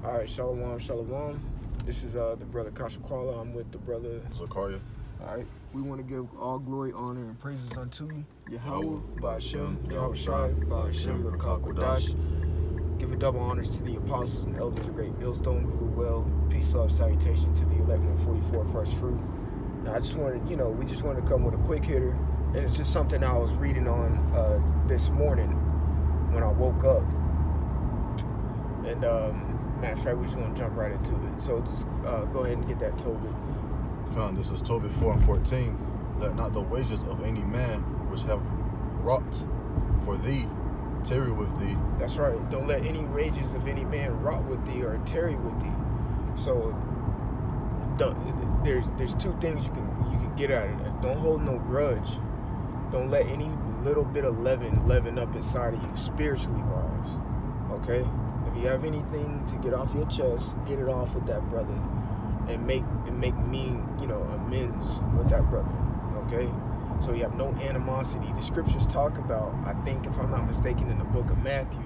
All right, shalom, shalom. This is the brother Kashakwala. I'm with the brother Zakaria. All right, we want to give all glory, honor, and praises unto Yahweh, Ba'ashem, Yahweh Shai, Ba'ashem, Rakakwadash. Give a double honors to the apostles and elders of Great Millstone who were well. Peace, love, salutation to the elect 144 first fruit. Now, I just wanted, we just wanted to come with a quick hitter, and it's just something I was reading on this morning when I woke up. And matter of fact, we just want to jump right into it. So just go ahead and get that Tobit. This is Tobit 4:14. Let not the wages of any man which have wrought for thee tarry with thee. That's right. Don't let any wages of any man rot with thee or tarry with thee. So there's two things you can get out of that. Don't hold no grudge. Don't let any little bit of leaven up inside of you spiritually wise. Okay? If you have anything to get off your chest, get it off with that brother, and make amends with that brother. Okay, so you have no animosity. The scriptures talk about, I think, if I'm not mistaken, in the book of Matthew,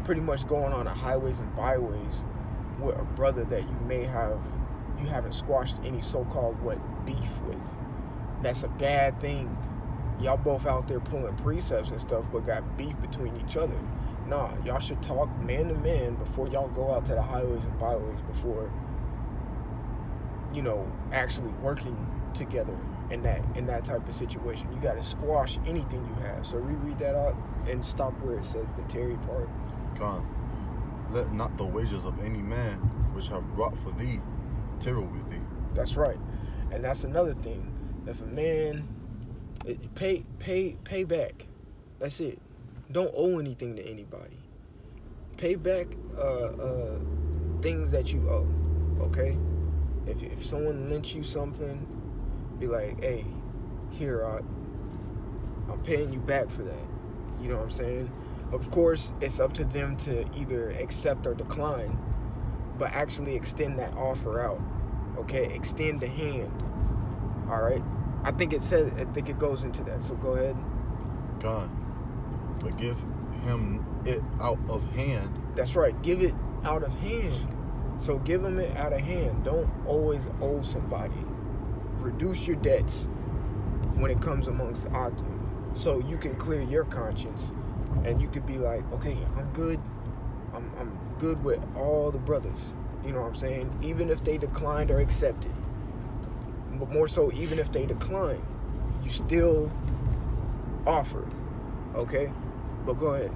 pretty much going on the highways and byways with a brother that you haven't squashed any so-called beef with. That's a bad thing. Y'all both out there pulling precepts and stuff, but got beef between each other. Nah, y'all should talk man to man before y'all go out to the highways and byways, before actually working together in that type of situation. You got to squash anything you have. So reread that out and stop where it says the tarry part. Let not the wages of any man which have wrought for thee tarry with thee. That's right. And that's another thing. If a man pay back, that's it. Don't owe anything to anybody. Pay back things that you owe, okay? If someone lent you something, be like, hey, here, I'm paying you back for that. You know what I'm saying? Of course, it's up to them to either accept or decline, but actually extend that offer out, okay? Extend the hand, all right? I think it goes into that, so go ahead. But give him it out of hand. That's right. Give it out of hand. So give him it out of hand. Don't always owe somebody. Reduce your debts when it comes amongst Akim, so you can clear your conscience, and you could be like, okay, I'm good. I'm good with all the brothers. You know what I'm saying? Even if they declined or accepted. But more so, even if they decline, you still offered. Okay? But go ahead.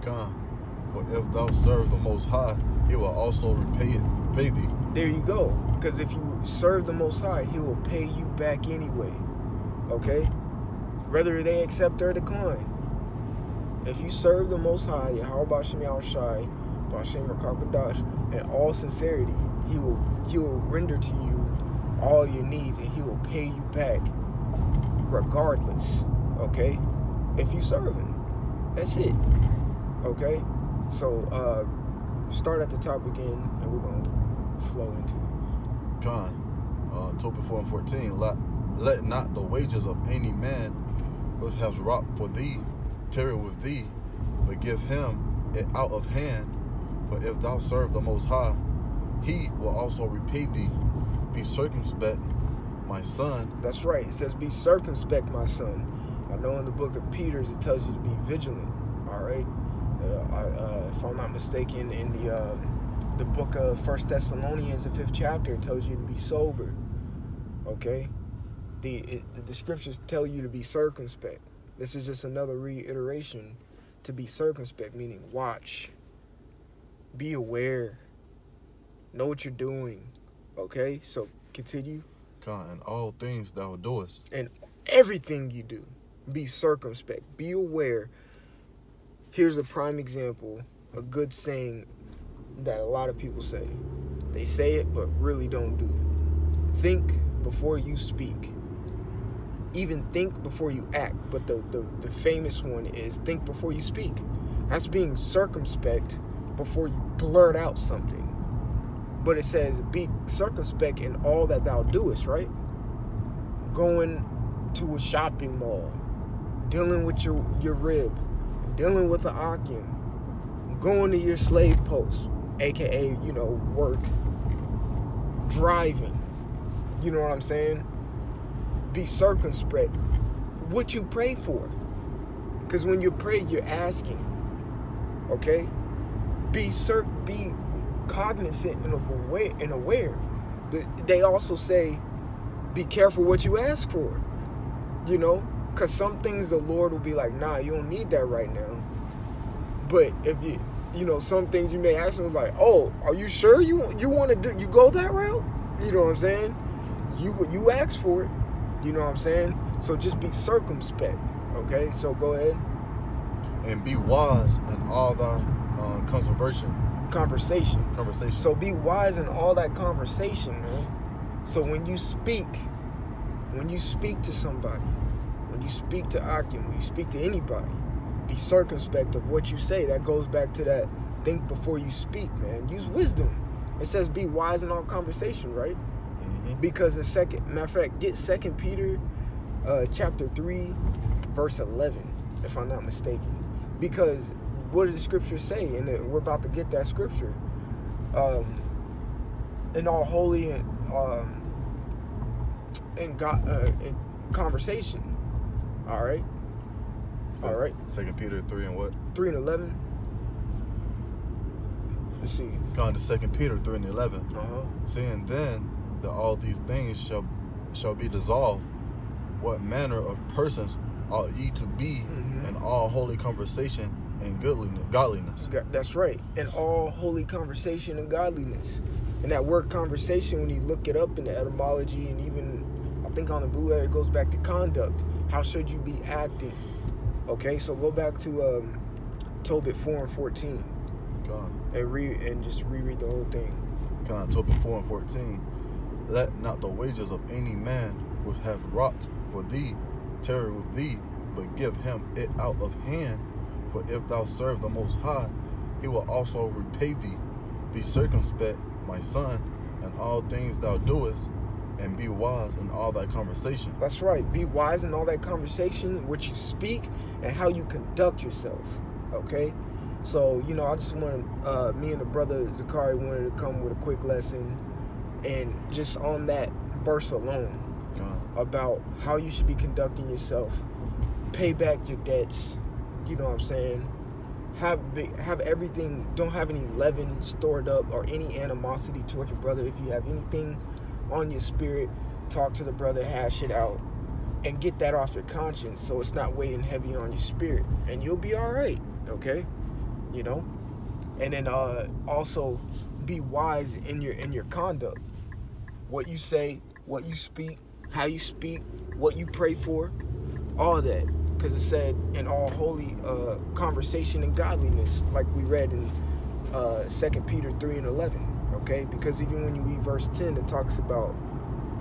For if thou serve the Most High, he will also pay thee. There you go. Because if you serve the Most High, he will pay you back anyway. Okay? Whether they accept or decline. If you serve the Most High, Yahweh Ba'ashem Yahweh Shai, Ba'ashem Rakakwadash, in all sincerity, he will render to you all your needs, and he will pay you back regardless. Okay? If you serve him. That's it. Okay? So start at the top again, and we're going to flow into it. Tobit 4:14. Let not the wages of any man which has wrought for thee tarry with thee, but give him it out of hand. For if thou serve the Most High, he will also repay thee. Be circumspect, my son. That's right. It says, be circumspect, my son. I know in the book of Peter it tells you to be vigilant. All right. If I'm not mistaken, in the book of 1 Thessalonians, the 5th chapter, it tells you to be sober. Okay. The scriptures tell you to be circumspect. This is just another reiteration to be circumspect, meaning watch, be aware, know what you're doing. Okay. So continue. In all things thou doest. And everything you do, be circumspect, be aware. Here's a prime example, a good saying that a lot of people say. They say it, but really don't do it. Think before you speak. Even think before you act. But the famous one is think before you speak. That's being circumspect before you blurt out something. But it says, be circumspect in all that thou doest, right? Going to a shopping mall, dealing with your rib, dealing with the Akim, going to your slave post, aka, you know, work, driving. You know what I'm saying? Be circumspect. What you pray for. Because when you pray, you're asking. Okay? Be cognizant and aware. They also say, be careful what you ask for. You know? Because some things the Lord will be like, nah, you don't need that right now. But if you know, some things you may ask him like, oh, are you sure you want to do, you go that route? You know what I'm saying? You ask for it. You know what I'm saying? So just be circumspect. Okay? So go ahead. And be wise in all thy conversation. So be wise in all that conversation, man. So when you speak to somebody, when you speak to Akim, when you speak to anybody, be circumspect of what you say. That goes back to that think before you speak, man. Use wisdom. It says be wise in all conversation, right? Mm-hmm. Because matter of fact, get 2 Peter chapter 3, verse 11, if I'm not mistaken. Because what does the scripture say? And we're about to get that scripture. In all holy and conversation. All right. So all right. 2 Peter 3 and what? 3 and 11. Let's see. Going to 2 Peter 3 and 11. Saying then that all these things shall be dissolved, what manner of persons ought ye to be in all holy conversation and godliness. That's right. In all holy conversation and godliness. And that word conversation, when you look it up in the etymology, and even I think on the Blue Letter, it goes back to conduct. How should you be acting? Okay, so go back to Tobit 4 and 14. And just reread the whole thing. Tobit 4 and 14. Let not the wages of any man which have wrought for thee tarry with thee, but give him it out of hand. For if thou serve the Most High, he will also repay thee. Be circumspect, my son, in all things thou doest, and be wise in all thy conversation. That's right. Be wise in all that conversation, what you speak, and how you conduct yourself. Okay? So, you know, I just wanted, me and the brother Zakari wanted to come with a quick lesson, and just on that verse alone, about how you should be conducting yourself, pay back your debts, you know what I'm saying? Have everything, don't have any leaven stored up or any animosity towards your brother. If you have anything on your spirit, talk to the brother, hash it out, and get that off your conscience so it's not weighing heavy on your spirit, and you'll be all right, okay? You know? And then also be wise in your conduct. What you say, what you speak, how you speak, what you pray for, all that. Because it said in all holy conversation and godliness, like we read in 2 Peter 3 and 11, okay? Because even when you read verse 10, it talks about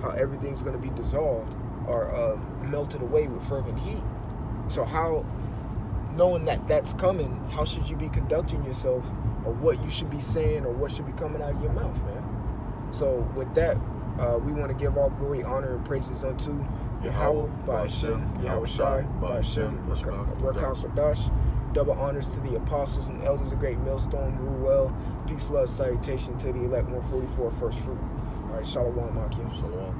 how everything's going to be dissolved or melted away with fervent heat. So how, knowing that that's coming, how should you be conducting yourself, or what you should be saying, or what should be coming out of your mouth, man? So with that, we want to give all glory, honor, and praises unto Yahweh, Ba'ashem, Yahweh Shai, Ba'ashem, Rakam. Double honors to the apostles and elders of Great Millstone, rule well. Peace, love, salutation to the elect 144 first fruit. All right, Shalom, Akim. Shalom.